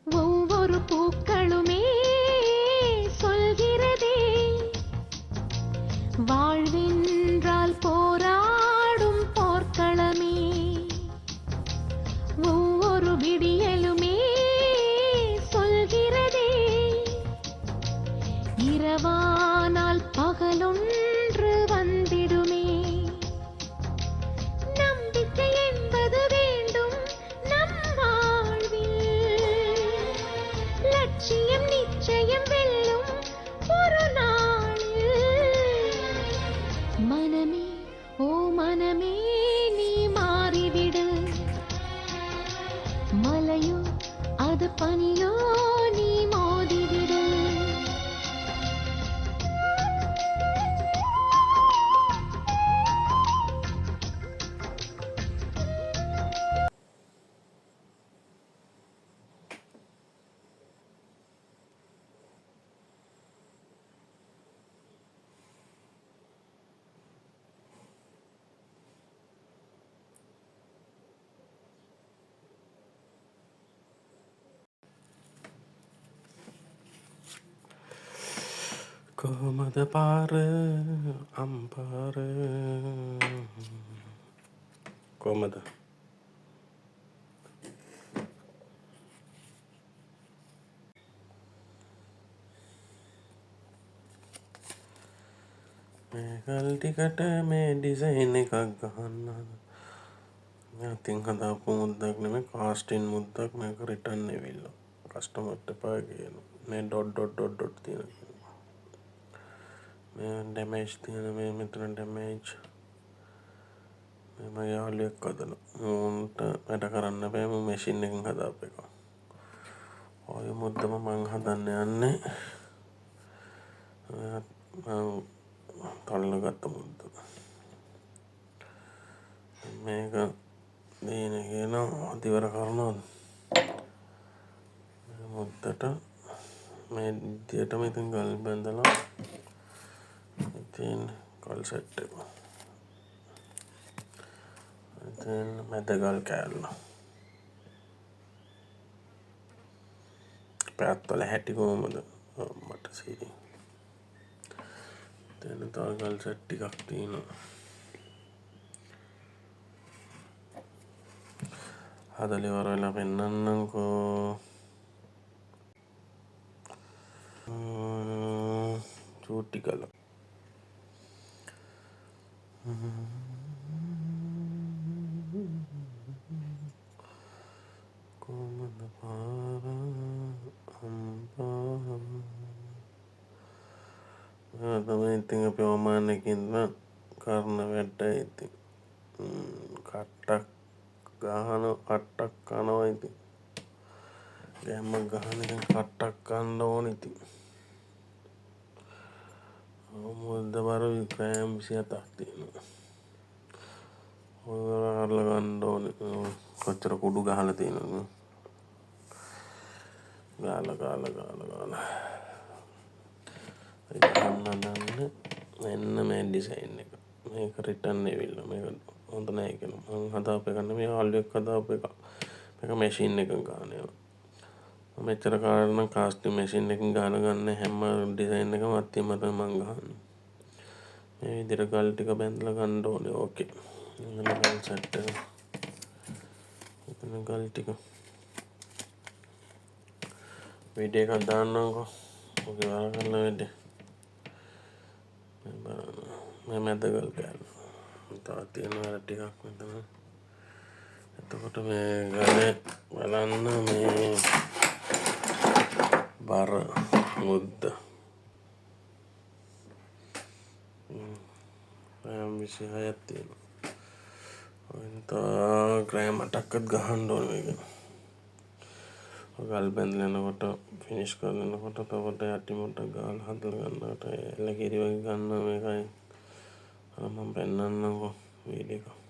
ஒவ்வொரு பூக்களுமே சொல்கிறதே வாழ்வென்றால் போராடும் போர்க்களமே ஒவ்வொரு விடியலுமே சொல்கிறதே இரவானால் பகலொன்று வந்திடுமே நம்பிக்கை என்பது வேண்டும் நம் வாழ்வில் லட்சியம் நிச்சயம் வெல்லும் ஒரு நாளில் மனமே ஓ மனமே நீ மாறிவிடு மலையோ அது பனியோ நீ மோதிவிடு කොහොමද පාර අම්පාර කොහමද මේ ගල් ටිකට මේ ඩිසයින් එකක් ගහන්න ඉතින් හදාපු මුද්දක් නෙමෙයි කාස්ටින් මුද්දක් මේක රිටර්න් එවිල්ලා කස්ටමර්ට එපා කියන මේ ඩොට් තියෙනවා මේ ඩැමේජ් තියෙන මේ මෙතන ඩැමේජ් මේ මගේ යාළුවෙක් හදන උන්ට වැඩ කරන්න බෑ මම මැෂින් එකෙන් හදාපු එක ඔය මුද්දම මං හදන්න යන්නේ මම තල්ලගත්ත මුද්ද මේක දීන කියන අතිවර කරනවා මුද්දට මේ විදියටම ඉතින් ගල් බැඳලා ඉතින් කල් සෙට් එක ඉතින් මැද ගල් කෑල්ල පැත්තවල හැටි කොහමද මට සීරි දැන් තව ගල් සෙට් ටිකක් තියෙනවා හදලා ඉවර වෙලා පෙන්නන්නම්කෝ චූටි කළා කොහොමද පාර අම්පා තමයි ඉතින් අපි ඔමානකින් කරන වැඩ ඉතින් කට්ටක් කට්ටක් කනවා ඉතින් ගැම්මක් ගහන ඉතින් කට්ටක් කන්න ඕන ඉතින් මුද්ද බර ග්‍රෑම් 27ක් තියෙනවා ඔය කරලා ගන්න ඕනේ කොච්චර කුඩු ගහලා තියෙනවද ගාලා ගන්න එන්න මේ ඩිසයින් එක මේක රිටර්න් එවිල්ලා මේක හොඳ නැහැ කියලා මම හදාපු එක නෙමෙයි ආල්වෙක් හදාපු එක මේක මැෂින් එකෙන් ගන්න ඒවා මෙච්චර කාලෙ නම් කාස්ටින් මැෂින් එකෙන් ගන්න හැම ඩිසයින් එකම අත්තිම තමයි මම ගහන්නේ මේ විදිහට ගල් ටික බැඳලා ගන්න ඕනේ ඕකේ එන්න ගල් සෙට් එක එතන ගල් ටික වීඩියෝ එකක් දාන්නම්කෝ ඔගේ වර කරන වෙන්නේ මේ මැද ගල් කෑල්ල තව තියෙන වල ටිකක් මෙතන එතකොට මේ ගලේ බලන්න මේ බර මුද්ද 26ක් තියෙනවා ග්‍රෑම් 8ක්වත් ගහන්න ඕන මේක ගල් බැඳලා යනකොට ෆිනිෂ් කරලා යනකොට තවට යටි මුට්ටක් ගාලා හදලා ගන්නකොට එළ කිරි වගේ ගන්න මේකයි මම පෙන්නන්නම්කෝ වීඩියෝ එක